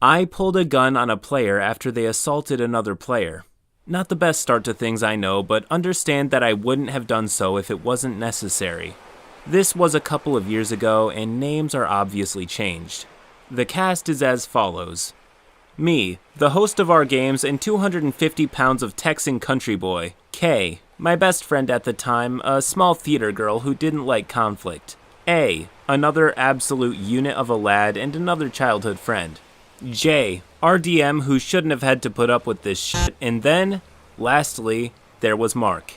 I pulled a gun on a player after they assaulted another player. Not the best start to things, I know, but understand that I wouldn't have done so if it wasn't necessary. This was a couple of years ago, and names are obviously changed. The cast is as follows. Me, the host of our games and 250 pounds of Texan country boy. K, my best friend at the time, a small theater girl who didn't like conflict. A, another absolute unit of a lad and another childhood friend. J, our DM who shouldn't have had to put up with this shit. And then, lastly, there was Mark.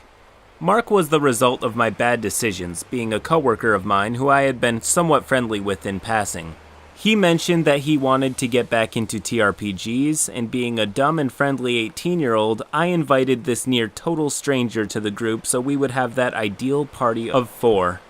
Mark was the result of my bad decisions, being a coworker of mine who I had been somewhat friendly with in passing. He mentioned that he wanted to get back into TRPGs, and being a dumb and friendly 18-year-old, I invited this near total stranger to the group so we would have that ideal party of 4.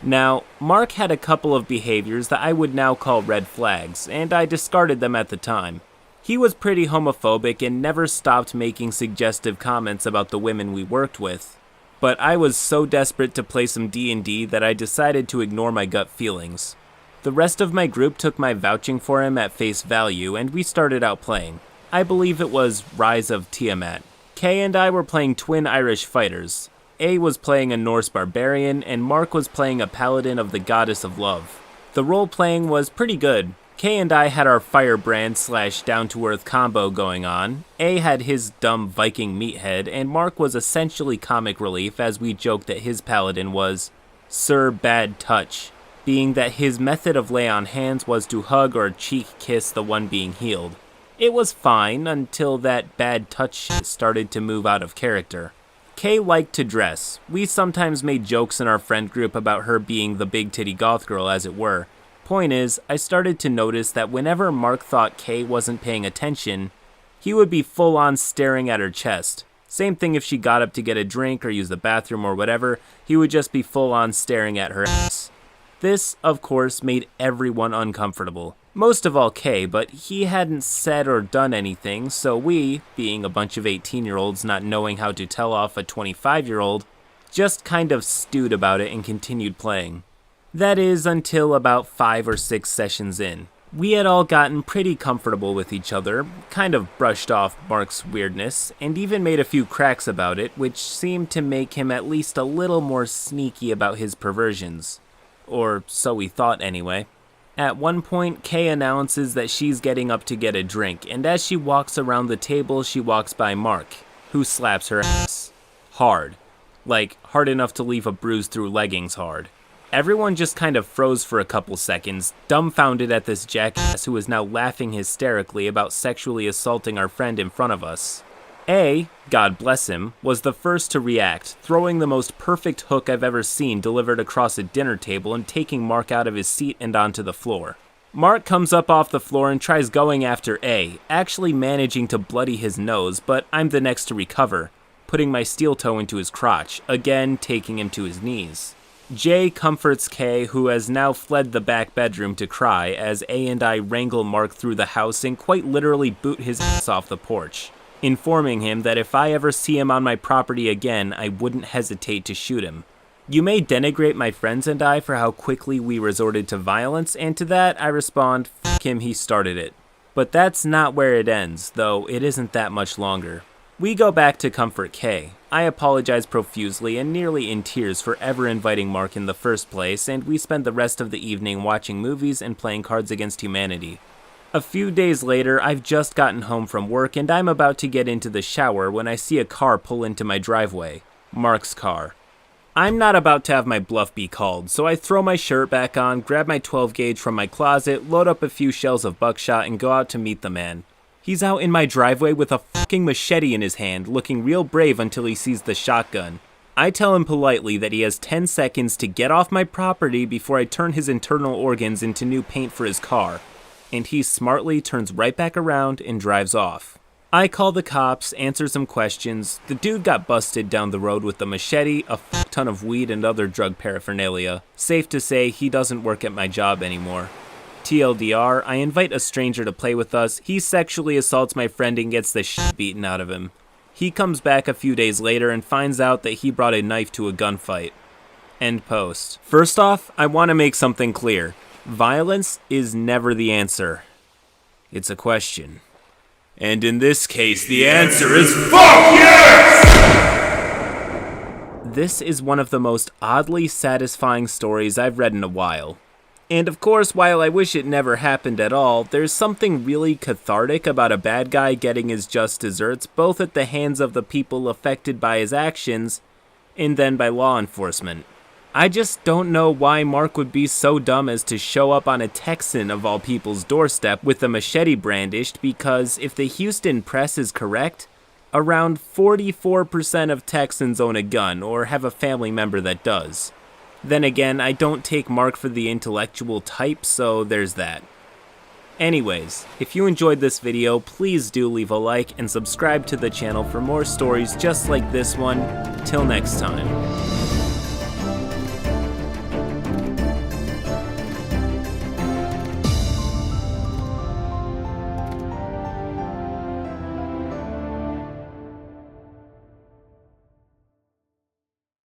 Now, Mark had a couple of behaviors that I would now call red flags, and I discarded them at the time. He was pretty homophobic and never stopped making suggestive comments about the women we worked with. But I was so desperate to play some D&D that I decided to ignore my gut feelings. The rest of my group took my vouching for him at face value, and we started out playing. I believe it was Rise of Tiamat. Kay and I were playing twin Irish fighters. A was playing a Norse barbarian, and Mark was playing a paladin of the goddess of love. The role-playing was pretty good. Kay and I had our firebrand / down-to-earth combo going on. A had his dumb Viking meathead, and Mark was essentially comic relief as we joked that his paladin was Sir Bad Touch, being that his method of lay on hands was to hug or cheek kiss the one being healed. It was fine until that bad touch shit started to move out of character. Kay liked to dress. We sometimes made jokes in our friend group about her being the big titty goth girl, as it were. Point is, I started to notice that whenever Mark thought Kay wasn't paying attention, he would be full on staring at her chest. Same thing if she got up to get a drink or use the bathroom or whatever, he would just be full on staring at her ass. This, of course, made everyone uncomfortable. Most of all Kay, but he hadn't said or done anything, so we, being a bunch of 18-year-olds not knowing how to tell off a 25-year-old, just kind of stewed about it and continued playing. That is, until about 5 or 6 sessions in. We had all gotten pretty comfortable with each other, kind of brushed off Mark's weirdness, and even made a few cracks about it, which seemed to make him at least a little more sneaky about his perversions. Or so we thought anyway. At one point, Kay announces that she's getting up to get a drink, and as she walks around the table, she walks by Mark, who slaps her ass. Hard. Like, hard enough to leave a bruise through leggings hard. Everyone just kind of froze for a couple seconds, dumbfounded at this jackass who was now laughing hysterically about sexually assaulting our friend in front of us. A, God bless him, was the first to react, throwing the most perfect hook I've ever seen delivered across a dinner table and taking Mark out of his seat and onto the floor. Mark comes up off the floor and tries going after A, actually managing to bloody his nose, but I'm the next to recover, putting my steel toe into his crotch, again taking him to his knees. J comforts K, who has now fled the back bedroom to cry, as A and I wrangle Mark through the house and quite literally boot his ass off the porch, informing him that if I ever see him on my property again, I wouldn't hesitate to shoot him. You may denigrate my friends and I for how quickly we resorted to violence, and to that I respond, fuck him, he started it. But that's not where it ends, though it isn't that much longer. We go back to comfort Kay. I apologize profusely and nearly in tears for ever inviting Mark in the first place, and we spend the rest of the evening watching movies and playing Cards Against Humanity. A few days later, I've just gotten home from work and I'm about to get into the shower when I see a car pull into my driveway. Mark's car. I'm not about to have my bluff be called, so I throw my shirt back on, grab my 12 gauge from my closet, load up a few shells of buckshot, and go out to meet the man. He's out in my driveway with a fucking machete in his hand, looking real brave until he sees the shotgun. I tell him politely that he has 10 seconds to get off my property before I turn his internal organs into new paint for his car, and he smartly turns right back around and drives off. I call the cops, answer some questions. The dude got busted down the road with the machete, a fuck ton of weed, and other drug paraphernalia. Safe to say, he doesn't work at my job anymore. TLDR, I invite a stranger to play with us. He sexually assaults my friend and gets the shit beaten out of him. He comes back a few days later and finds out that he brought a knife to a gunfight. End post. First off, I want to make something clear. Violence is never the answer. It's a question. And in this case, the answer is FUCK YES! This is one of the most oddly satisfying stories I've read in a while. And of course, while I wish it never happened at all, there's something really cathartic about a bad guy getting his just desserts both at the hands of the people affected by his actions and then by law enforcement. I just don't know why Mark would be so dumb as to show up on a Texan of all people's doorstep with a machete brandished, because if the Houston press is correct, around 44% of Texans own a gun or have a family member that does. Then again, I don't take Mark for the intellectual type, so there's that. Anyways, if you enjoyed this video, please do leave a like and subscribe to the channel for more stories just like this one. Till next time.